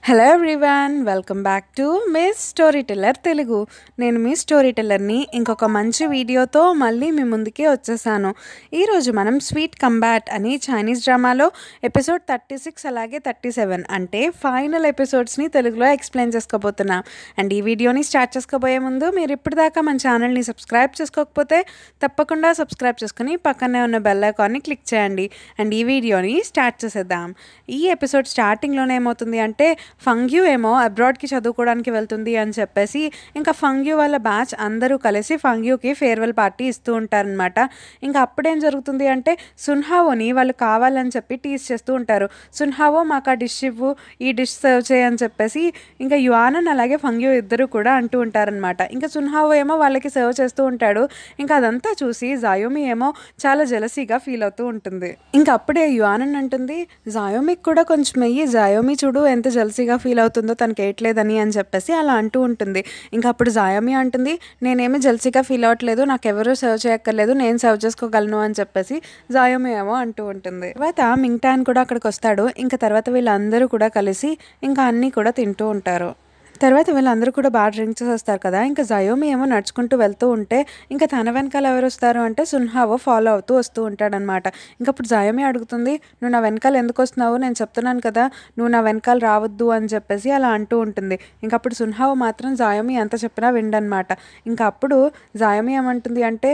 Hello everyone, welcome back to miss story teller Telugu. నేను మీ story టెల్లర్ని ఇంకొక మంచి వీడియోతో మళ్ళీ మీ ముందుకే వచ్చేసాను. ఈరోజు మనం స్వీట్ కంబ్యాట్ అని చైనీస్ డ్రామాలో ఎపిసోడ్ 36 అలాగే 37 అంటే ఫైనల్ ఎపిసోడ్స్ని తెలుగులో ఎక్స్ప్లెయిన్ చేసుకోబోతున్నాం. అండ్ ఈ వీడియోని స్టార్ట్ చేసుకోబోయే ముందు మీరు ఇప్పటిదాకా మన ఛానల్ని సబ్స్క్రైబ్ చేసుకోకపోతే తప్పకుండా సబ్స్క్రైబ్ చేసుకుని పక్కనే ఉన్న బెల్ ఐకాన్ని క్లిక్ చేయండి. అండ్ ఈ వీడియోని స్టార్ట్ చేసేద్దాం. ఈ ఎపిసోడ్ స్టార్టింగ్లోనే ఏమవుతుంది అంటే ఫంగ్యూ ఏమో అబ్రాడ్కి చదువుకోవడానికి వెళ్తుంది అని చెప్పేసి ఇంకా ఫంగ్యూ వాళ్ళ బ్యాచ్ అందరూ కలిసి ఫంగ్యూకి ఫేర్వెల్ పార్టీ ఇస్తూ ఉంటారనమాట. ఇంకా అప్పుడేం జరుగుతుంది అంటే సున్హావోని వాళ్ళు కావాలని చెప్పి టీస్ చేస్తూ ఉంటారు. సున్హావో మాకు ఆ డిష్ ఇవ్వు, ఈ డిష్ సర్వ్ చేయని చెప్పేసి ఇంకా యువానన్ అలాగే ఫంగ్యూ ఇద్దరు కూడా అంటూ ఉంటారనమాట. ఇంకా సున్హావో ఏమో వాళ్ళకి సర్వ్ చేస్తూ ఉంటాడు. ఇంకా అదంతా చూసి జాయోమి ఏమో చాలా జెలసీగా ఫీల్ అవుతూ ఉంటుంది. ఇంకా అప్పుడే యువానన్ అంటుంది, జాయోమికి కూడా కొంచెం వెయ్యి, జాయోమి చూడు ఎంత జెలసీగా ఫీల్ అవుతుందో తనకి ఏట్లేదని అని చెప్పేసి అలా అంటూ ఉంటుంది. ఇంకా అప్పుడు జాయోమి అంటుంది, నేనేమి జెలసీగా ఫీల్ అవ్వట్లేదు, నాకు ఎవరు సర్వ్ చేయక్కర్లేదు, నేను సర్వ్ చేసుకోగలను అని చెప్పేసి జాయోమి ఏమో అంటూ ఉంటుంది. తర్వాత మింగ్టాన్ కూడా అక్కడికి వస్తాడు. ఇంకా తర్వాత వీళ్ళందరూ కూడా కలిసి ఇంకా అన్నీ కూడా తింటూ ఉంటారు. తర్వాత వీళ్ళందరూ కూడా బాగా డ్రింక్ చేసి వస్తారు కదా. ఇంకా జయోమి ఏమో నడుచుకుంటూ వెళ్తూ ఉంటే ఇంకా తన వెనకాల ఎవరు వస్తారు అంటే సున్హావో ఫాలో అవుతూ వస్తూ ఉంటాడనమాట. ఇంకప్పుడు జయోమి అడుగుతుంది, నువ్వు నా వెనకాల ఎందుకు వస్తున్నావు, నేను చెప్తున్నాను కదా నువ్వు నా వెనకాల రావద్దు అని చెప్పేసి అలా అంటూ ఉంటుంది. ఇంకప్పుడు సున్హావో మాత్రం జయోమి ఎంత చెప్పినా విండనమాట. ఇంకా అప్పుడు జయోమి ఏమంటుంది అంటే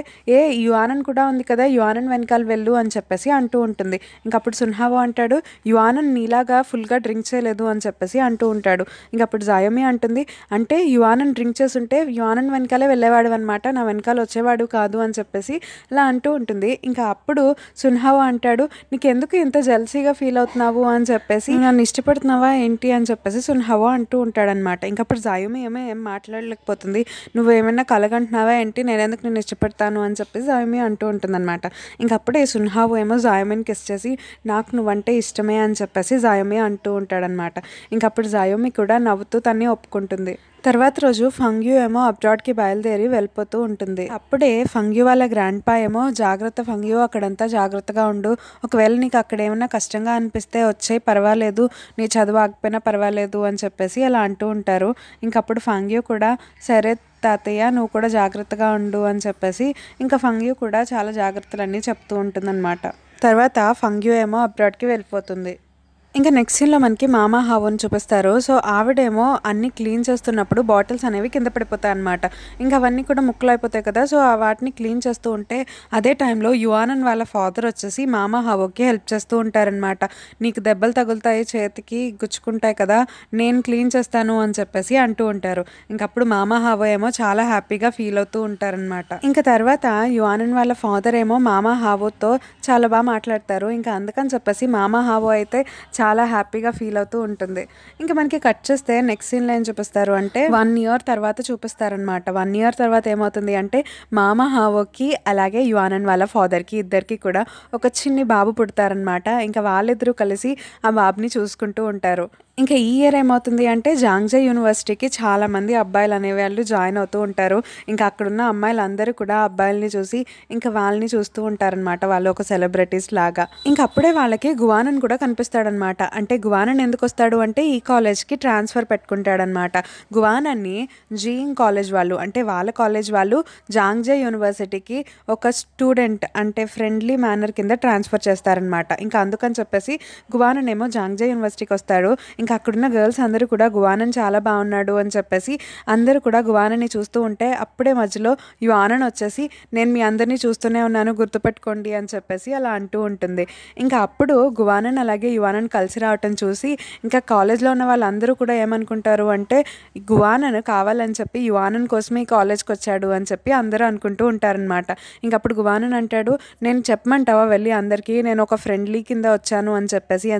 యువానన్ కూడా ఉంది కదా, యువానన్ వెనకాల వెళ్ళు అని చెప్పేసి అంటూ ఉంటుంది. ఇంకప్పుడు సున్హావో అంటాడు, యువానన్ నీలాగా ఫుల్గా డ్రింక్ చేయలేదు అని చెప్పేసి అంటూ ఉంటాడు. ఇంకప్పుడు జయోమి అంటుంది, అంటే యువానన్ డ్రింక్ చేస్తుంటే యువానన్ వెనకాలే వెళ్ళేవాడు అనమాట, నా వెనకాల వచ్చేవాడు కాదు అని చెప్పేసి అలా అంటూ ఉంటుంది. ఇంకా అప్పుడు సున్హావో అంటాడు, నీకెందుకు ఇంత జెలసీగా ఫీల్ అవుతున్నావు అని చెప్పేసి, నన్ను ఇష్టపడుతున్నావా ఏంటి అని చెప్పేసి సున్హావో అంటూ ఉంటాడనమాట. ఇంకప్పుడు జాయోమి ఏం మాట్లాడలేకపోతుంది, నువ్వు ఏమైనా కలగంటున్నావా ఏంటి, నేనెందుకు నేను ఇష్టపడతాను అని చెప్పేసి జాయోమి అంటూ ఉంటుంది అనమాట. ఇంకప్పుడే సున్హావో ఏమో జాయోమిని కిస్ చేసి నాకు నువ్వంటే ఇష్టమే అని చెప్పేసి జాయోమి అంటూ ఉంటాడనమాట. ఇంకప్పుడు జాయోమి కూడా నవ్వుతూ తన్ని ఒప్పుకుంటుంది. తర్వాత రోజు ఫంగ్యూ ఏమో అబ్రాడ్కి బయలుదేరి వెళ్ళిపోతూ ఉంటుంది. అప్పుడే ఫంగ్యూ వాళ్ళ గ్రాండ్ పా ఏమో, జాగ్రత్త ఫంగ్యూ, అక్కడంతా జాగ్రత్తగా ఉండు, ఒకవేళ నీకు అక్కడ ఏమైనా కష్టంగా అనిపిస్తే వచ్చేయి, పర్వాలేదు, నీ చదువు ఆగిపోయినా పర్వాలేదు అని చెప్పేసి అలా అంటూ ఉంటారు. ఇంకప్పుడు ఫంగ్యూ కూడా సరే తాతయ్య నువ్వు కూడా జాగ్రత్తగా ఉండు అని చెప్పేసి ఇంకా ఫంగ్యూ కూడా చాలా జాగ్రత్తలన్నీ చెప్తూ ఉంటుందన్నమాట. తర్వాత ఫంగ్యూ ఏమో అబ్రాడ్కి వెళ్ళిపోతుంది. ఇంకా నెక్స్ట్ సీన్లో మనకి మామా హావోని చూపిస్తారు. సో ఆవిడేమో అన్నీ క్లీన్ చేస్తున్నప్పుడు బాటిల్స్ అనేవి కింద పడిపోతాయి అనమాట. ఇంకా అవన్నీ కూడా ముక్కలు అయిపోతాయి కదా. సో వాటిని క్లీన్ చేస్తూ ఉంటే అదే టైంలో యువానన్ వాళ్ళ ఫాదర్ వచ్చేసి మామా హావోకి హెల్ప్ చేస్తూ ఉంటారనమాట. నీకు దెబ్బలు తగులుతాయి, చేతికి గుచ్చుకుంటాయి కదా, నేను క్లీన్ చేస్తాను అని చెప్పేసి అంటూ ఉంటారు. ఇంకప్పుడు మామా హావో ఏమో చాలా హ్యాపీగా ఫీల్ అవుతూ ఉంటారనమాట. ఇంకా తర్వాత యువానన్ వాళ్ళ ఫాదర్ ఏమో మామా హావోతో చాలా బాగా మాట్లాడతారు. ఇంకా అందుకని చెప్పేసి మామా హావో అయితే చాలా హ్యాపీగా ఫీల్ అవుతూ ఉంటుంది. ఇంకా మనకి కట్ చేస్తే నెక్స్ట్ సీన్లో ఏం చూపిస్తారు అంటే 1 year తర్వాత చూపిస్తారనమాట. 1 year తర్వాత ఏమవుతుంది అంటే మామా హావోకి అలాగే యువానన్ వాళ్ళ ఫాదర్కి ఇద్దరికి కూడా ఒక చిన్ని బాబు పుడతారనమాట. ఇంకా వాళ్ళిద్దరూ కలిసి ఆ బాబుని చూసుకుంటూ ఉంటారు. ఇంకా ఈ ఇయర్ ఏమవుతుంది అంటే జాంగ్జే యూనివర్సిటీకి చాలామంది అబ్బాయిలు అనేవాళ్ళు జాయిన్ అవుతూ ఉంటారు. ఇంకా అక్కడున్న అమ్మాయిలందరూ కూడా అబ్బాయిలని చూసి ఇంకా వాళ్ళని చూస్తూ ఉంటారనమాట, వాళ్ళు ఒక సెలబ్రిటీస్ లాగా. ఇంకా అప్పుడే వాళ్ళకి గువానన్ కూడా కనిపిస్తాడనమాట. అంటే గువానన్ ఎందుకు వస్తాడు అంటే ఈ కాలేజ్కి ట్రాన్స్ఫర్ పెట్టుకుంటాడనమాట. గువానన్ని జీయింగ్ కాలేజ్ వాళ్ళు, అంటే వాళ్ళ కాలేజ్ వాళ్ళు జాంగ్జే యూనివర్సిటీకి ఒక స్టూడెంట్ అంటే ఫ్రెండ్లీ మేనర్ కింద ట్రాన్స్ఫర్ చేస్తారనమాట. ఇంకా అందుకని చెప్పేసి గువానన్ ఏమో జాంగ్జే యూనివర్సిటీకి వస్తాడు. ఇంకా అక్కడున్న గర్ల్స్ అందరూ కూడా గువానన్ చాలా బాగున్నాడు అని చెప్పేసి అందరూ కూడా గువానన్ని చూస్తూ ఉంటే అప్పుడే మధ్యలో యువానన్ వచ్చేసి నేను మీ అందరినీ చూస్తూనే ఉన్నాను, గుర్తుపెట్టుకోండి అని చెప్పేసి అలా అంటూ ఉంటుంది. ఇంకా అప్పుడు గువానన్ అలాగే యువానన్ కలిసి రావటం చూసి ఇంకా కాలేజ్లో ఉన్న వాళ్ళందరూ కూడా ఏమనుకుంటారు అంటే గువానన్ కావాలని చెప్పి యువానన్ కోసమే ఈ కాలేజ్కి వచ్చాడు అని చెప్పి అందరూ అనుకుంటూ ఉంటారనమాట. ఇంకప్పుడు గువానన్ అంటాడు, నేను చెప్పమంటావా వెళ్ళి అందరికీ నేను ఒక ఫ్రెండ్లీ కింద వచ్చాను అని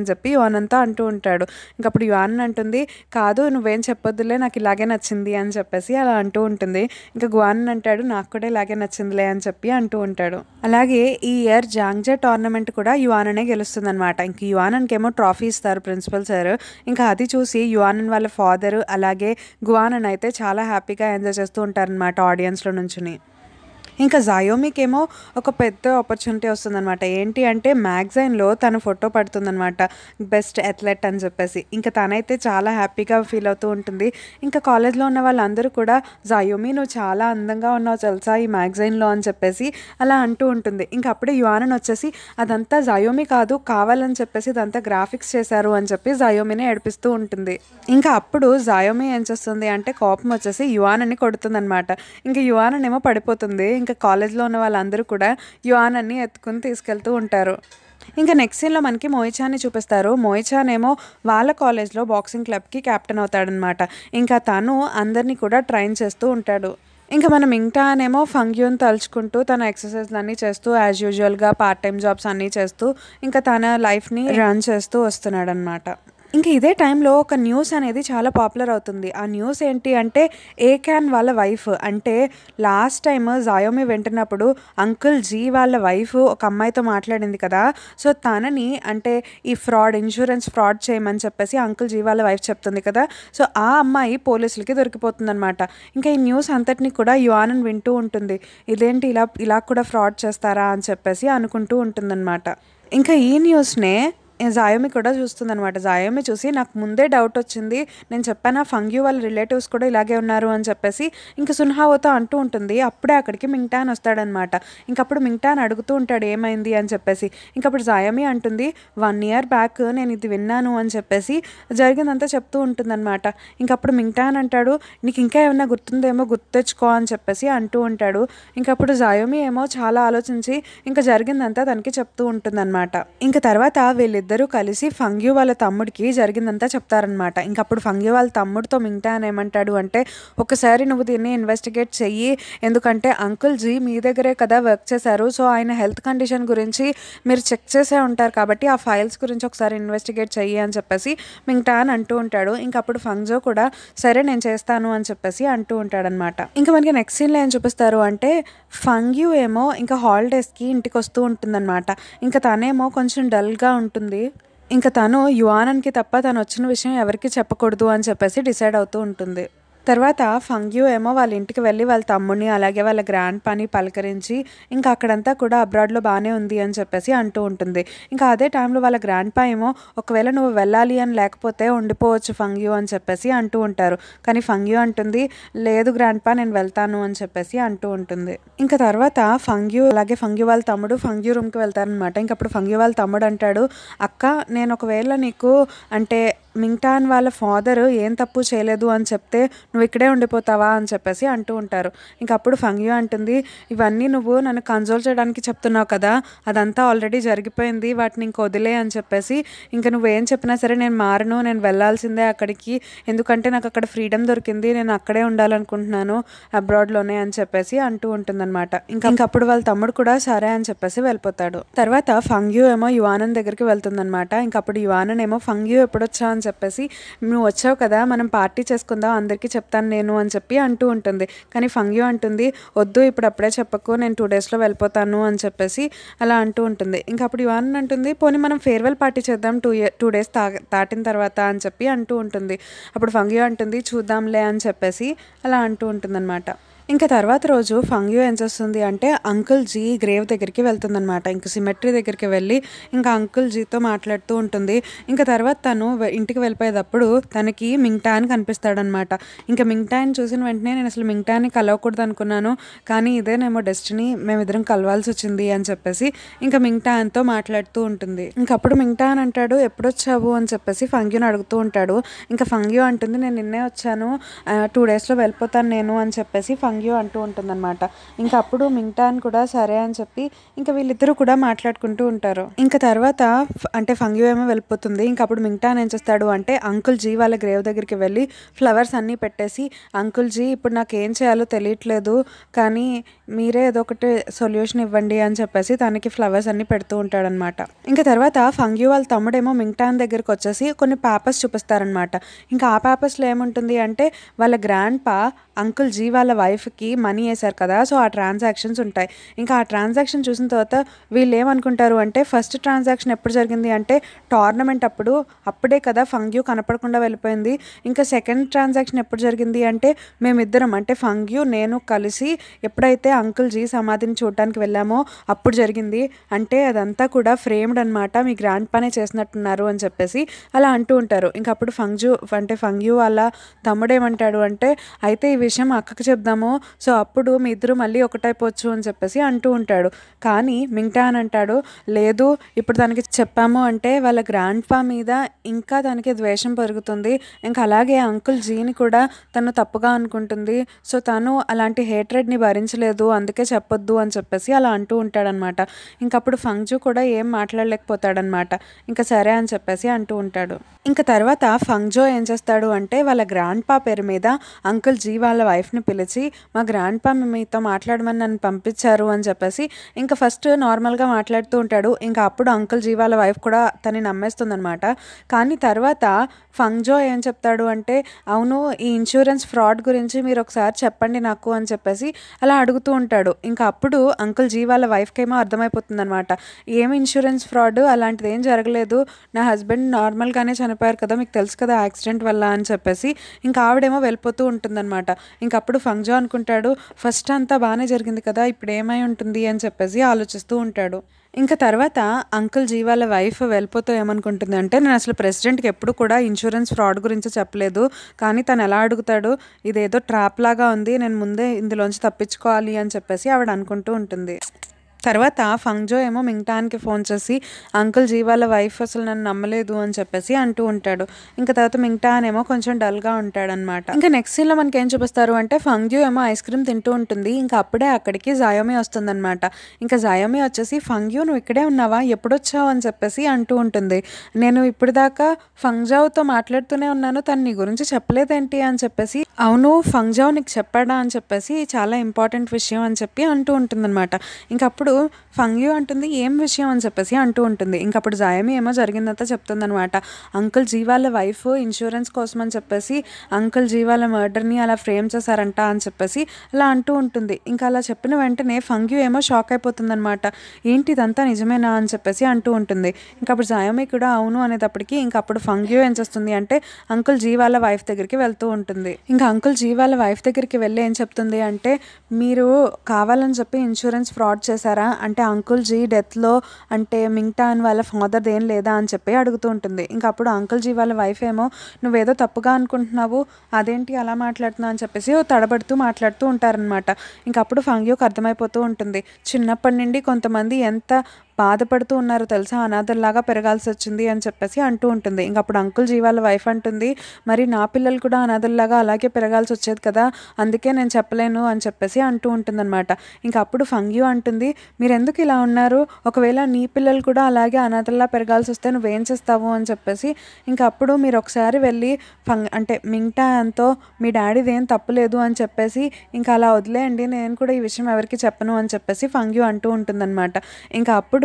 చెప్పి యువానంతా అంటూ ఉంటాడు. ఇంకప్పుడు యువానన్ అంటుంది, కాదు నువ్వేం చెప్పొద్దులే, నాకు ఇలాగే నచ్చింది అని చెప్పేసి అలా అంటూ ఉంటుంది. ఇంకా గువానన్ అంటాడు, నాకు కూడా ఇలాగే నచ్చిందిలే అని చెప్పి అంటూ ఉంటాడు. అలాగే ఈ ఇయర్ జాంగ్జే టోర్నమెంట్ కూడా యువాననే గెలుస్తుంది అనమాట. ఇంక యువానన్కి ఏమో ట్రాఫీ ఇస్తారు ప్రిన్సిపల్ సార్. ఇంకా అది చూసి యువానన్ వాళ్ళ ఫాదర్ అలాగే గువానన్ అయితే చాలా హ్యాపీగా ఎంజాయ్ చేస్తూ ఉంటారనమాట ఆడియన్స్లో నుంచుని. ఇంకా జాయోమికేమో ఒక పెద్ద ఆపర్చునిటీ వస్తుందనమాట. ఏంటి అంటే మ్యాగజైన్‌లో తన ఫోటో పడుతుందనమాట. బెస్ట్ అథ్లెట్ అని చెప్పేసి. ఇంకా తనైతే చాలా హ్యాపీగా ఫీల్ అవుతూ ఉంటుంది. ఇంకా కాలేజ్‌లో ఉన్న వాళ్ళందరూ కూడా జాయోమి నువ్వు చాలా అందంగా ఉన్నావు తెలుసా ఈ మ్యాగజైన్‌లో అని చెప్పేసి అలా అంటూ ఉంటుంది. ఇంకా అప్పుడే యువానన్ వచ్చేసి అదంతా జాయోమి కాదు కావాలని చెప్పేసి ఇదంతా గ్రాఫిక్స్ చేశారు అని చెప్పి జాయోమిని ఏడిపిస్తూ ఉంటుంది. ఇంకా అప్పుడు జాయోమి ఏం చేస్తుంది అంటే కోపం వచ్చేసి యువానన్ని కొడుతుందనమాట. ఇంకా యువానన్ ఏమో పడిపోతుంది. ఇంకా కాలేజ్‌లో ఉన్న వాళ్ళందరూ కూడా యువానన్ని ఎత్తుకొని తీసుకెళ్తూ ఉంటారు. ఇంకా నెక్స్ట్ సీన్‌లో మనకి మోయిచాన్ని చూపిస్తారు. మోయిచాన్ ఏమో వాళ్ళ కాలేజ్‌లో బాక్సింగ్ క్లబ్‌కి కెప్టెన్ అవుతాడనమాట. ఇంకా తను అందరినీ కూడా ట్రైన్ చేస్తూ ఉంటాడు. ఇంకా మన మింగ్టాన్ ఏమో ఫంగ్యూని తలుచుకుంటూ తన ఎక్సర్సైజ్‌లన్నీ చేస్తూ యాజ్ యూజువల్‌గా పార్ట్ టైమ్ జాబ్స్ అన్నీ చేస్తూ ఇంకా తన లైఫ్‌ని రన్ చేస్తూ వస్తున్నాడనమాట. ఇంకా ఇదే టైంలో ఒక న్యూస్ అనేది చాలా పాపులర్ అవుతుంది. ఆ న్యూస్ ఏంటి అంటే ఏకాన్ వాళ్ళ వైఫ్ అంటే లాస్ట్ టైమ్ జాయోమి వింటున్నప్పుడు అంకుల్ జీ వాళ్ళ వైఫ్ ఒక అమ్మాయితో మాట్లాడింది కదా. సో తనని అంటే ఈ ఇన్సూరెన్స్ ఫ్రాడ్ చేయమని చెప్పేసి అంకుల్ జీ వాళ్ళ వైఫ్ చెప్తుంది కదా. సో ఆ అమ్మాయి పోలీసులకి దొరికిపోతుందనమాట. ఇంకా ఈ న్యూస్ అంతటిని కూడా యువానన్ వింటూ ఉంటుంది. ఇదేంటి ఇలా కూడా ఫ్రాడ్ చేస్తారా అని చెప్పేసి అనుకుంటూ ఉంటుందన్నమాట. ఇంకా ఈ న్యూస్నే జాయోమి కూడా చూస్తుందనమాట. జాయోమి చూసి నాకు ముందే డౌట్ వచ్చింది, నేను చెప్పాను ఫంగ్యూ వాళ్ళ రిలేటివ్స్ కూడా ఇలాగే ఉన్నారు అని చెప్పేసి ఇంకా సున్హావోతో అంటూ ఉంటుంది. అప్పుడే అక్కడికి మింగ్టాన్ వస్తాడనమాట. ఇంకప్పుడు మింగ్టాన్ అడుగుతూ ఉంటాడు ఏమైంది అని చెప్పేసి. ఇంకప్పుడు జాయోమి అంటుంది 1 year బ్యాక్ నేను ఇది విన్నాను అని చెప్పేసి జరిగిందంతా చెప్తూ ఉంటుందన్నమాట. ఇంకప్పుడు మింగ్టాన్ అంటాడు నీకు ఇంకా ఏమన్నా గుర్తుందేమో గుర్తు తెచ్చుకో అని చెప్పేసి అంటూ ఉంటాడు. ఇంకప్పుడు జాయోమి ఏమో చాలా ఆలోచించి ఇంకా జరిగిందంతా తనకి చెప్తూ ఉంటుందన్నమాట. ఇంకా తర్వాత వీళ్ళిద్దరూ కలిసి ఫంగ్యూ వాళ్ళ తమ్ముడికి జరిగిందంతా చెప్తారనమాట. ఇంకప్పుడు ఫంగ్యూ వాళ్ళ తమ్ముడితో మింగ్టాన్ ఏమంటాడు అంటే ఒకసారి నువ్వు దీన్ని ఇన్వెస్టిగేట్ చెయ్యి, ఎందుకంటే అంకుల్ జీ మీ దగ్గరే కదా వర్క్ చేశారు. సో ఆయన హెల్త్ కండిషన్ గురించి మీరు చెక్ చేసే ఉంటారు కాబట్టి ఆ ఫైల్స్ గురించి ఒకసారి ఇన్వెస్టిగేట్ చెయ్యి అని చెప్పేసి మింగ్టాన్ అంటూ ఉంటాడు. ఇంకప్పుడు ఫంగ్జో కూడా సరే నేను చేస్తాను అని చెప్పేసి అంటూ ఉంటాడనమాట. ఇంకా మనకి నెక్స్ట్ సీన్లో ఏం చూపిస్తారు అంటే ఫంగ్యూ ఏమో ఇంకా హాలిడేస్కి ఇంటికి వస్తూ ఉంటుందన్నమాట. ఇంకా తనేమో కొంచెం డల్గా ఉంటుంది. ఇంకా తను యువానన్కి తప్ప తను వచ్చిన విషయం ఎవరికి చెప్పకూడదు అని చెప్పేసి డిసైడ్ అవుతూ ఉంటుంది. తర్వాత ఫంగ్యూ ఏమో వాళ్ళ ఇంటికి వెళ్ళి వాళ్ళ తమ్ముడిని అలాగే వాళ్ళ గ్రాండ్ పాని పలకరించి ఇంకా అక్కడంతా కూడా అబ్రాడ్లో బాగానే ఉంది అని చెప్పేసి అంటూ ఉంటుంది. ఇంకా అదే టైంలో వాళ్ళ గ్రాండ్ పా ఏమో ఒకవేళ నువ్వు వెళ్ళాలి అని లేకపోతే ఉండిపోవచ్చు ఫంగ్యూ అని చెప్పేసి అంటూ ఉంటారు. కానీ ఫంగ్యూ అంటుంది లేదు గ్రాండ్ పా నేను వెళ్తాను అని చెప్పేసి అంటూ ఉంటుంది. ఇంకా తర్వాత ఫంగ్యూ అలాగే ఫంగ్యూ వాళ్ళ తమ్ముడు ఫంగ్యూ రూమ్కి వెళ్తారనమాట. ఇంకప్పుడు ఫంగ్యూ వాళ్ళ తమ్ముడు అంటాడు అక్క నేను ఒకవేళ నీకు అంటే మింగ్టాన్ వాళ్ళ ఫాదర్ ఏం తప్పు చేయలేదు అని చెప్తే నువ్వు ఇక్కడే ఉండిపోతావా అని చెప్పేసి అంటూ ఉంటారు. ఇంకప్పుడు ఫంగ్యూ అంటుంది ఇవన్నీ నువ్వు నన్ను కన్సోల్ చేయడానికి చెప్తున్నావు కదా, అదంతా ఆల్రెడీ జరిగిపోయింది, వాటిని ఇంక వదిలే అని చెప్పేసి ఇంకా నువ్వేం చెప్పినా సరే నేను మారను, నేను వెళ్ళాల్సిందే అక్కడికి, ఎందుకంటే నాకు అక్కడ ఫ్రీడమ్ దొరికింది, నేను అక్కడే ఉండాలనుకుంటున్నాను అబ్రాడ్లోనే అని చెప్పేసి అంటూ ఉంటుందన్నమాట. ఇంకప్పుడు వాళ్ళ తమ్ముడు కూడా సరే అని చెప్పేసి వెళ్ళిపోతాడు. తర్వాత ఫంగ్యూ ఏమో యువానన్ దగ్గరికి వెళ్తుందన్నమాట. ఇంకప్పుడు యువానన్ ఏమో ఫంగ్యూ ఎప్పుడొచ్చా అని చెప్పేసి నువ్వు వచ్చావు కదా మనం పార్టీ చేసుకుందాం అందరికీ చెప్తాను నేను అని చెప్పి అంటూ ఉంటుంది. కానీ ఫంగ్యూ అంటుంది వద్దు ఇప్పుడు అప్పుడే చెప్పకు, నేను 2 daysలో వెళ్ళిపోతాను అని చెప్పేసి అలా అంటూ ఉంటుంది. ఇంకా అప్పుడు యువాన్ అంటుంది పోనీ మనం ఫేర్వెల్ పార్టీ చేద్దాం 2 days దాటిన తర్వాత అని చెప్పి అంటూ ఉంటుంది. అప్పుడు ఫంగ్యూ అంటుంది చూద్దాంలే అని చెప్పేసి అలా అంటూ ఉంటుందన్నమాట. ఇంకా తర్వాత రోజు ఫంగ్యూ ఏం చేస్తుంది అంటే అంకుల్ జీ గ్రేవ్ దగ్గరికి వెళ్తుందనమాట. ఇంకా సిమెట్రీ దగ్గరికి వెళ్ళి ఇంకా అంకుల్ జీతో మాట్లాడుతూ ఉంటుంది. ఇంకా తర్వాత తను ఇంటికి వెళ్ళిపోయేటప్పుడు తనకి మింగ్టాన్ కనిపిస్తాడనమాట. ఇంకా మింగ్టాన్ చూసిన వెంటనే నేను అసలు మింగ్టాన్ని కలవకూడదు అనుకున్నాను, కానీ ఇదేనేమో డెస్టినీ, మేమిద్దరం కలవాల్సి వచ్చింది అని చెప్పేసి ఇంకా మింగ్టాన్తో మాట్లాడుతూ ఉంటుంది. ఇంకప్పుడు మింగ్టాన్ అంటాడు ఎప్పుడొచ్చావు అని చెప్పేసి ఫంగ్యూని అడుగుతూ ఉంటాడు. ఇంకా ఫంగ్యూ అంటుంది నేను నిన్నే వచ్చాను, 2 daysలో వెళ్ళిపోతాను నేను అని చెప్పేసి ఫంగ్యూ అంటూ ఉంటుందన్నమాట. ఇంకా అప్పుడు మింగ్టాన్ కూడా సరే అని చెప్పి ఇంకా వీళ్ళిద్దరూ కూడా మాట్లాడుకుంటూ ఉంటారు. ఇంకా తర్వాత అంటే ఫంగ్యూ ఏమో వెళ్ళిపోతుంది. ఇంకా అప్పుడు మింగ్టాన్ ఏం చేస్తాడు అంటే అంకుల్ జీ వాళ్ళ గ్రేవ్ దగ్గరికి వెళ్ళి ఫ్లవర్స్ అన్నీ పెట్టేసి అంకుల్ జీ ఇప్పుడు నాకు ఏం చేయాలో తెలియట్లేదు, కానీ మీరే ఏదో ఒకటి సొల్యూషన్ ఇవ్వండి అని చెప్పేసి తనకి ఫ్లవర్స్ అన్నీ పెడుతూ ఉంటాడనమాట. ఇంకా తర్వాత ఫంగ్యూ వాళ్ళ తమ్ముడేమో మింగ్టాన్ దగ్గరికి వచ్చేసి కొన్ని పేపర్స్ చూపిస్తారనమాట. ఇంకా ఆ పేపర్స్లో ఏముంటుంది అంటే వాళ్ళ గ్రాండ్ పా అంకుల్ జీ వాళ్ళ వైఫ్కి వైఫ్కి మనీ వేశారు కదా, సో ఆ ట్రాన్సాక్షన్స్ ఉంటాయి. ఇంకా ఆ ట్రాన్సాక్షన్ చూసిన తర్వాత వీళ్ళు ఏమనుకుంటారు అంటే ఫస్ట్ ట్రాన్సాక్షన్ ఎప్పుడు జరిగింది అంటే టోర్నమెంట్ అప్పుడు, అప్పుడే కదా ఫంగ్యూ కనపడకుండా వెళ్ళిపోయింది. ఇంకా సెకండ్ ట్రాన్సాక్షన్ ఎప్పుడు జరిగింది అంటే మేమిద్దరం అంటే ఫంగ్యూ నేను కలిసి ఎప్పుడైతే అంకుల్ జీ సమాధిని చూడటానికి వెళ్ళామో అప్పుడు జరిగింది. అంటే అదంతా కూడా ఫ్రేమ్డ్ అనమాట, మీ గ్రాండ్ పానే చేసినట్టున్నారు అని చెప్పేసి అలా అంటూ ఉంటారు. ఇంకా అప్పుడు ఫంగ్యూ వాళ్ళ తమ్ముడేమంటాడు అంటే అయితే ఈ విషయం అక్కకి చెప్దాము, సో అప్పుడు మీ ఇద్దరు మళ్ళీ ఒకటైపోవచ్చు అని చెప్పేసి అంటూ ఉంటాడు. కానీ మింగ్టా అని అంటాడు లేదు, ఇప్పుడు తనకి చెప్పాము అంటే వాళ్ళ గ్రాండ్ పా మీద ఇంకా తనకి ద్వేషం పెరుగుతుంది, ఇంకా అలాగే అంకుల్ జీని కూడా తను తప్పుగా అనుకుంటుంది, సో తను అలాంటి హేట్రెడ్ని భరించలేదు అందుకే చెప్పొద్దు అని చెప్పేసి అలా అంటూ ఉంటాడనమాట. ఇంకప్పుడు ఫంగ్జూ కూడా ఏం మాట్లాడలేకపోతాడనమాట. ఇంకా సరే అని చెప్పేసి అంటూ ఉంటాడు. ఇంకా తర్వాత ఫంగ్జో ఏం చేస్తాడు అంటే వాళ్ళ గ్రాండ్ పా పేరు మీద అంకుల్ జీ వాళ్ళ వైఫ్ని పిలిచి మా గ్రాండ్ పా మీతో మాట్లాడమని నన్ను పంపించారు అని చెప్పేసి ఇంకా ఫస్ట్ నార్మల్గా మాట్లాడుతూ ఉంటాడు. ఇంకా అప్పుడు అంకుల్ జీ వాళ్ళ వైఫ్ కూడా తనని నమ్మేస్తుందనమాట. కానీ తర్వాత ఫంగ్జో ఏం చెప్తాడు అంటే అవును ఈ ఇన్సూరెన్స్ ఫ్రాడ్ గురించి మీరు ఒకసారి చెప్పండి నాకు అని చెప్పేసి అలా అడుగుతూ ఉంటాడు. ఇంకా అప్పుడు అంకుల్ జీ వాళ్ళ వైఫ్కి ఏమో అర్థమైపోతుంది అనమాట, ఏం ఇన్సూరెన్స్ ఫ్రాడ్, అలాంటిది ఏం జరగలేదు, నా హస్బెండ్ నార్మల్గానే చనిపోయారు కదా, మీకు తెలుసు కదా యాక్సిడెంట్ వల్ల అని చెప్పేసి ఇంకా ఆవిడేమో వెళ్ళిపోతూ ఉంటుందన్నమాట. ఇంకప్పుడు ఫంగ్జో అనుకుంటాడు ఫస్ట్ అంతా బాగానే జరిగింది కదా, ఇప్పుడు ఏమై ఉంటుంది అని చెప్పేసి ఆలోచిస్తూ ఉంటాడు. ఇంకా తర్వాత అంకుల్ జీ వాళ్ళ వైఫ్ వెళ్ళిపోతూ ఏమనుకుంటుంది అంటే నేను అసలు ప్రెసిడెంట్కి ఎప్పుడు కూడా ఇన్సూరెన్స్ ఫ్రాడ్ గురించి చెప్పలేదు, కానీ తను ఎలా అడుగుతాడు, ఇదేదో ట్రాప్ లాగా ఉంది, నేను ముందే ఇందులోంచి తప్పించుకోవాలి అని చెప్పేసి ఆవిడ అనుకుంటూ ఉంటుంది. తర్వాత ఫంగ్జో ఏమో మింగ్టాన్కి ఫోన్ చేసి అంకుల్ జీ వాళ్ళ వైఫ్ అసలు నన్ను నమ్మలేదు అని చెప్పేసి అంటూ ఉంటాడు. ఇంకా తర్వాత మింగ్టాన్ ఏమో కొంచెం డల్గా ఉంటాడనమాట. ఇంకా నెక్స్ట్ సీన్లో మనకి ఏం చూపిస్తారు అంటే ఫంగ్జూ ఏమో ఐస్ క్రీమ్ తింటూ ఉంటుంది. ఇంకా అప్పుడే అక్కడికి జాయోమి వస్తుందన్నమాట. ఇంకా జాయోమి వచ్చేసి ఫంగ్యూ నువ్వు ఇక్కడే ఉన్నావా, ఎప్పుడొచ్చావు అని చెప్పేసి అంటూ ఉంటుంది. నేను ఇప్పుడు దాకా ఫంగ్జావ్తో మాట్లాడుతూనే ఉన్నాను, తను నీ గురించి చెప్పలేదేంటి అని చెప్పేసి అవును ఫంగ్జావ్ నీకు చెప్పాడా అని చెప్పేసి చాలా ఇంపార్టెంట్ విషయం అని చెప్పి అంటూ ఉంటుందన్నమాట. ఇంకప్పుడు ఫంగ్యూ అంటుంది ఏం విషయం అని చెప్పేసి అంటూ ఉంటుంది. ఇంకప్పుడు జాయమి ఏమో జరిగిందంతా చెప్తుందనమాట. అంకుల్ జీ వాళ్ళ వైఫ్ ఇన్సూరెన్స్ కోసం అని చెప్పేసి అంకుల్ జీ వాళ్ళ మర్డర్ని అలా ఫ్రేమ్ చేశారంట అని చెప్పేసి అలా అంటూ ఉంటుంది. ఇంకా అలా చెప్పిన వెంటనే ఫంగ్యూ ఏమో షాక్ అయిపోతుందనమాట. ఏంటి ఇదంతా నిజమేనా అని చెప్పేసి అంటూ ఉంటుంది. ఇంకప్పుడు జాయమి కూడా అవును అనేటప్పటికి ఇంకప్పుడు ఫంగ్యూ ఏం చేస్తుంది అంటే అంకుల్ జీ వాళ్ళ వైఫ్ దగ్గరికి వెళ్తూ ఉంటుంది. ఇంకా అంకుల్ జీ వాళ్ళ వైఫ్ దగ్గరికి వెళ్ళి ఏం చెప్తుంది అంటే మీరు కావాలని చెప్పి ఇన్సూరెన్స్ ఫ్రాడ్ చేశారా అంటే అంకుల్ జీ డెత్లో అంటే మింగ్టాన్ వాళ్ళ ఫాదర్ది ఏం లేదా అని చెప్పి అడుగుతూ ఉంటుంది. ఇంకా అప్పుడు అంకుల్ జీ వాళ్ళ వైఫ్ ఏమో నువ్వేదో తప్పుగా అనుకుంటున్నావు, అదేంటి అలా మాట్లాడుతున్నావు అని చెప్పేసి తడబడుతూ మాట్లాడుతూ ఉంటారనమాట. ఇంకా అప్పుడు ఫంగ్యూకి అర్థమైపోతూ ఉంటుంది చిన్నప్పటి నుండి కొంతమంది ఎంత బాధపడుతూ ఉన్నారు తెలుసా, అనాథల్లాగా పెరగాల్సి వచ్చింది అని చెప్పేసి అంటూ ఉంటుంది. ఇంకప్పుడు అంకుల్ జీ వాళ్ళ వైఫ్ అంటుంది మరి నా పిల్లలు కూడా అనాథల్లాగా అలాగే పెరగాల్సి వచ్చేది కదా, అందుకే నేను చెప్పలేను అని చెప్పేసి అంటూ ఉంటుందన్నమాట. ఇంకా అప్పుడు ఫంగ్యూ అంటుంది మీరు ఎందుకు ఇలా ఉన్నారు, ఒకవేళ నీ పిల్లలు కూడా అలాగే అనాథల్లా పెరగాల్సి వస్తే నువ్వేం చేస్తావు అని చెప్పేసి ఇంకా అప్పుడు మీరు ఒకసారి వెళ్ళి అంటే మింగ్టాన్తో మీ డాడీది ఏం తప్పులేదు అని చెప్పేసి ఇంకా అలా వదిలేయండి, నేను కూడా ఈ విషయం ఎవరికి చెప్పను అని చెప్పేసి ఫంగ్యూ అంటూ ఉంటుందన్నమాట. ఇంకా అప్పుడు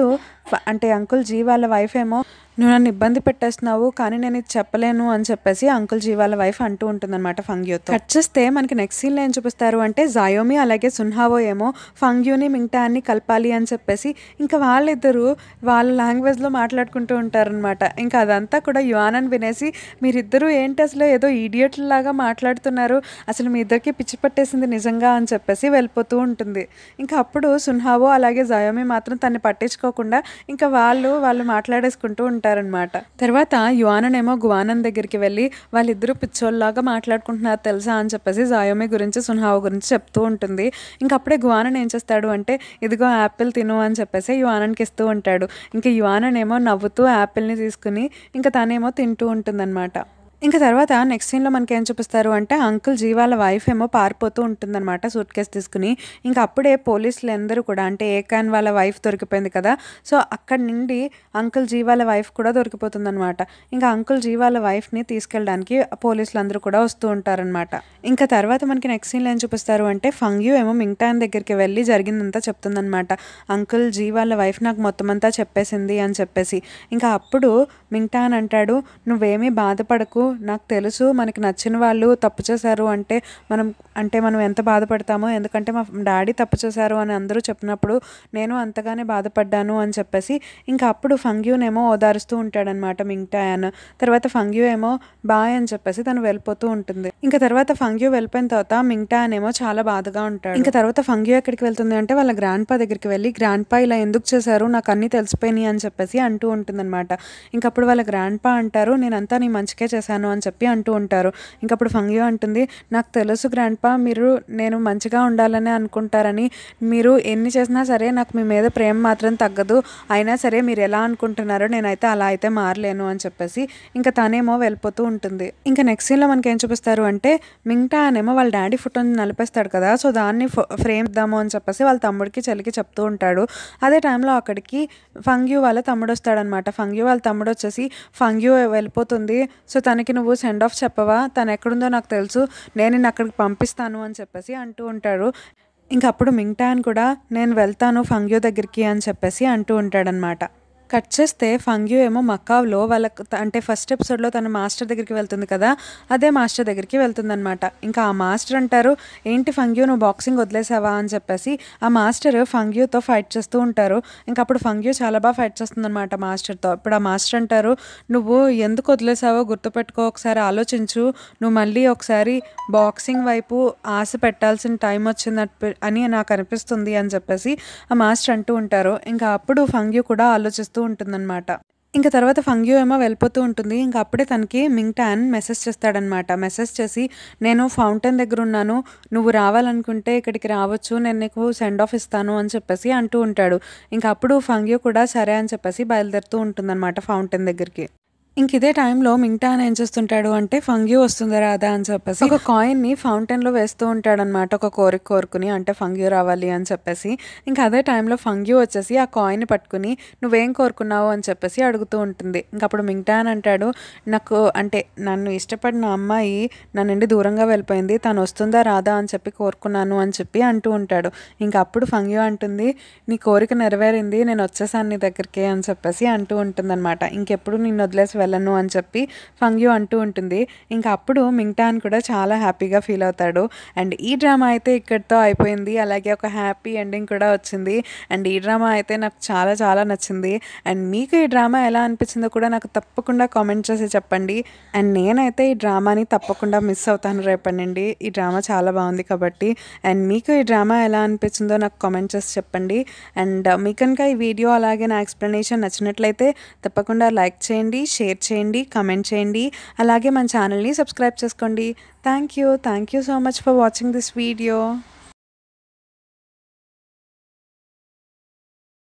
అంటే అంకుల్ జీ వాళ్ళ వైఫ్ ఏమో నువ్వు నన్ను ఇబ్బంది పెట్టేస్తున్నావు కానీ నేను ఇది చెప్పలేను అని చెప్పేసి అంకుల్ జీ వాళ్ళ వైఫ్ అంటూ ఉంటుందన్నమాట ఫంగ్యూతో. కట్ చేస్తే మనకి నెక్స్ట్ సీన్లో ఏం చూపిస్తారు అంటే జాయోమి అలాగే సున్హావో ఏమో ఫంగ్యూని మింగ్టాన్ని కలపాలి అని చెప్పేసి ఇంకా వాళ్ళిద్దరూ వాళ్ళ లాంగ్వేజ్లో మాట్లాడుకుంటూ ఉంటారనమాట. ఇంకా అదంతా కూడా యువానని వినేసి మీరిద్దరూ ఏంటి అసలు ఏదో ఈడియట్లాగా మాట్లాడుతున్నారు, అసలు మీ ఇద్దరికి పిచ్చి పట్టేసింది నిజంగా అని చెప్పేసి వెళ్ళిపోతూ ఉంటుంది. ఇంకా అప్పుడు సున్హావో అలాగే జాయోమి మాత్రం తన్ని పట్టించుకోకుండా ఇంకా వాళ్ళు మాట్లాడేసుకుంటూ ఉంటారనమాట. తర్వాత యువానన్ ఏమో గువానన్ దగ్గరికి వెళ్ళి వాళ్ళిద్దరూ పిచ్చోళ్ళలాగా మాట్లాడుకుంటున్నారు తెలుసా అని చెప్పేసి జాయోమి గురించి సున్హావో గురించి చెప్తూ ఉంటుంది. ఇంకా అప్పుడే గువానన్ ఏం చేస్తాడు అంటే ఇదిగో యాపిల్ తిను అని చెప్పేసి యువానన్కి ఇస్తూ ఉంటాడు. ఇంకా యువానన్ ఏమో నవ్వుతూ యాపిల్ని తీసుకుని ఇంకా తనేమో తింటూ ఉంటుందన్నమాట. ఇంకా తర్వాత నెక్స్ట్ సీన్లో మనకి ఏం చూపిస్తారు అంటే అంకుల్ జీ వాళ్ళ వైఫ్ ఏమో పారిపోతూ ఉంటుందన్నమాట సూట్ కేసు తీసుకుని. ఇంకా అప్పుడే పోలీసులు అందరూ కూడా అంటే ఏకాన్ వాళ్ళ వైఫ్ దొరికిపోయింది కదా, సో అక్కడి నుండి అంకుల్ జీ వాళ్ళ వైఫ్ కూడా దొరికిపోతుందన్నమాట. ఇంకా అంకుల్ జీ వాళ్ళ వైఫ్ని తీసుకెళ్ళడానికి పోలీసులు అందరూ కూడా వస్తూ ఉంటారనమాట. ఇంకా తర్వాత మనకి నెక్స్ట్ సీన్లో ఏం చూపిస్తారు అంటే ఫంగ్యూ ఏమో మింగ్టాన్ దగ్గరికి వెళ్ళి జరిగిందంతా చెప్తుందనమాట. అంకుల్ జీ వాళ్ళ వైఫ్ నాకు మొత్తం అంతా చెప్పేసింది అని చెప్పేసి. ఇంకా అప్పుడు మింగ్టాన్ అంటాడు నువ్వేమీ బాధపడకు, నాకు తెలుసు మనకి నచ్చిన వాళ్ళు తప్పు చేశారు అంటే మనం ఎంత బాధపడతామో, ఎందుకంటే మా డాడీ తప్పు చేశారు అని అందరూ చెప్పినప్పుడు నేను అంతగానే బాధపడ్డాను అని చెప్పేసి ఇంకా అప్పుడు ఫంగ్యూనేమో ఓదారుస్తూ ఉంటాడనమాట మింగ్టాన్. తర్వాత ఫంగ్యూ ఏమో బాయ్ అని చెప్పేసి తను వెళ్ళిపోతూ ఉంటుంది. ఇంకా తర్వాత ఫంగ్యూ వెళ్ళిపోయిన తర్వాత మింగ్టాన్ ఏమో చాలా బాధగా ఉంటాడు. ఇంకా తర్వాత ఫంగ్యూ ఎక్కడికి వెళ్తుంది అంటే వాళ్ళ గ్రాండ్ పా దగ్గరికి వెళ్ళి, గ్రాండ్ పా ఇలా ఎందుకు చేశారు, నాకు అన్నీ తెలిసిపోయినాయి అని చెప్పేసి అంటూ ఉంటుందన్నమాట. ఇంకప్పుడు వాళ్ళ గ్రాండ్ పా అంటారు, నేనంతా నీ మంచికే చేశాను అని చెప్పి అంటూ ఉంటారు. ఇంకప్పుడు ఫంగ్యూ అంటుంది, నాకు తెలుసు గ్రాండ్ పా, మీరు నేను మంచిగా ఉండాలని అనుకుంటారని, మీరు ఎన్ని చేసినా సరే నాకు మీ మీద ప్రేమ మాత్రం తగ్గదు, అయినా సరే మీరు ఎలా అనుకుంటున్నారో నేనైతే అలా అయితే మారలేను అని చెప్పేసి ఇంకా తనేమో వెళ్ళిపోతూ ఉంటుంది. ఇంకా నెక్స్ట్ సీన్లో మనకి ఏం చూపిస్తారు అంటే మింగ్టాన్ ఏమో వాళ్ళ డాడీ ఫోటోని నలిపేస్తాడు కదా, సో దాన్ని ఫ్రేమ్ ఇద్దాము అని చెప్పేసి వాళ్ళ తమ్ముడికి చెల్లికి చెప్తూ ఉంటాడు. అదే టైంలో అక్కడికి ఫంగ్యూ వాళ్ళ తమ్ముడు వస్తాడనమాట. ఫంగ్యూ వాళ్ళ తమ్ముడు వచ్చేసి, ఫంగ్యూ వెళ్ళిపోతుంది, సో తనకి నువ్వు సెండ్ ఆఫ్ చెప్పవా, తను ఎక్కడుందో నాకు తెలుసు, నేను నిన్ను అక్కడికి పంపిస్తాను అని చెప్పేసి అంటూ ఉంటాడు. ఇంక అప్పుడు మింగ్టాన్ కూడా నేను వెళ్తాను ఫంగ్యూ దగ్గరికి అని చెప్పేసి అంటూ ఉంటాడనమాట. కట్ చేస్తే ఫంగ్యూ ఏమో మకావ్లో వాళ్ళకు అంటే ఫస్ట్ ఎపిసోడ్లో తన మాస్టర్ దగ్గరికి వెళ్తుంది కదా, అదే మాస్టర్ దగ్గరికి వెళ్తుందనమాట. ఇంకా ఆ మాస్టర్ అంటారు, ఏంటి ఫంగ్యూ నువ్వు బాక్సింగ్ వదిలేసావా అని చెప్పేసి ఆ మాస్టర్ ఫంగ్యూతో ఫైట్ చేస్తూ ఉంటారు. ఇంకా అప్పుడు ఫంగ్యూ చాలా బాగా ఫైట్ చేస్తుందన్నమాట మాస్టర్తో. ఇప్పుడు ఆ మాస్టర్ అంటారు, నువ్వు ఎందుకు వదిలేసావో గుర్తుపెట్టుకో, ఒకసారి ఆలోచించు, నువ్వు మళ్ళీ ఒకసారి బాక్సింగ్ వైపు ఆశ పెట్టాల్సిన టైం వచ్చింది అని నాకు అనిపిస్తుంది అని చెప్పేసి ఆ మాస్టర్ అంటూ ఉంటారు. ఇంకా అప్పుడు ఫంగ్యూ కూడా ఆలోచిస్తూ ఉంటుందన్నమాట. ఇంకా తర్వాత ఫంగ్యూ ఏమో వెళ్ళిపోతూ ఉంటుంది. ఇంకా అప్పుడే తనకి మింగ్టాన్ మెసేజ్ చేస్తాడనమాట. మెసేజ్ చేసి, నేను ఫౌంటైన్ దగ్గర ఉన్నాను, నువ్వు రావాలనుకుంటే ఇక్కడికి రావచ్చు, నేను నీకు సెండ్ ఆఫ్ ఇస్తాను అని చెప్పేసి అంటూ ఉంటాడు. ఇంకా అప్పుడు ఫంగ్యూ కూడా సరే అని చెప్పేసి బయలుదేరుతూ ఉంటుందన్నమాట ఫౌంటైన్ దగ్గరికి. ఇంక ఇదే టైంలో మింగ్టాన్ ఏం చేస్తుంటాడు అంటే, ఫంగ్యూ వస్తుంది రాదా అని చెప్పేసి ఒక కాయిన్ని ఫౌంటైన్లో వేస్తూ ఉంటాడనమాట, ఒక కోరిక కోరుకుని, అంటే ఫంగ్యూ రావాలి అని చెప్పేసి. ఇంకా అదే టైంలో ఫంగ్యూ వచ్చేసి ఆ కాయిన్ని పట్టుకుని నువ్వేం కోరుకున్నావు అని చెప్పేసి అడుగుతూ ఉంటుంది. ఇంక అప్పుడు మింగ్టాన్ అంటాడు, నాకు అంటే నన్ను ఇష్టపడిన అమ్మాయి నా నుండి దూరంగా వెళ్ళిపోయింది, తను వస్తుందా రాదా అని చెప్పి కోరుకున్నాను అని చెప్పి అంటూ ఉంటాడు. ఇంకా అప్పుడు ఫంగ్యూ అంటుంది, నీ కోరిక నెరవేరింది, నేను వచ్చేసాను నీ దగ్గరికి అని చెప్పేసి అంటూ ఉంటుందన్నమాట. ఇంకెప్పుడు నిన్ను వదిలేసి వెళ్ళను అని చెప్పి ఫంగ్యూ అంటూ ఉంటుంది. ఇంకా అప్పుడు మింగ్టాన్ కూడా చాలా హ్యాపీగా ఫీల్ అవుతాడు. అండ్ ఈ డ్రామా అయితే ఇక్కడితో అయిపోయింది. అలాగే ఒక హ్యాపీ ఎండింగ్ కూడా వచ్చింది. అండ్ ఈ డ్రామా అయితే నాకు చాలా చాలా నచ్చింది. అండ్ మీకు ఈ డ్రామా ఎలా అనిపించిందో కూడా నాకు తప్పకుండా కామెంట్ చేసి చెప్పండి. అండ్ నేనైతే ఈ డ్రామాని తప్పకుండా మిస్ అవుతాను రేపటి నుండి. ఈ డ్రామా చాలా బాగుంది కాబట్టి. అండ్ మీకు ఈ డ్రామా ఎలా అనిపించిందో నాకు కామెంట్ చేసి చెప్పండి. అండ్ మీకు కనుక ఈ వీడియో అలాగే నా ఎక్స్ప్లెనేషన్ నచ్చినట్లయితే తప్పకుండా లైక్ చేయండి, షేర్ చేయండి, కమెంట్ చేయండి, అలాగే మన ఛానల్ని సబ్స్క్రైబ్ చేసుకోండి. Thank you so much for watching this video.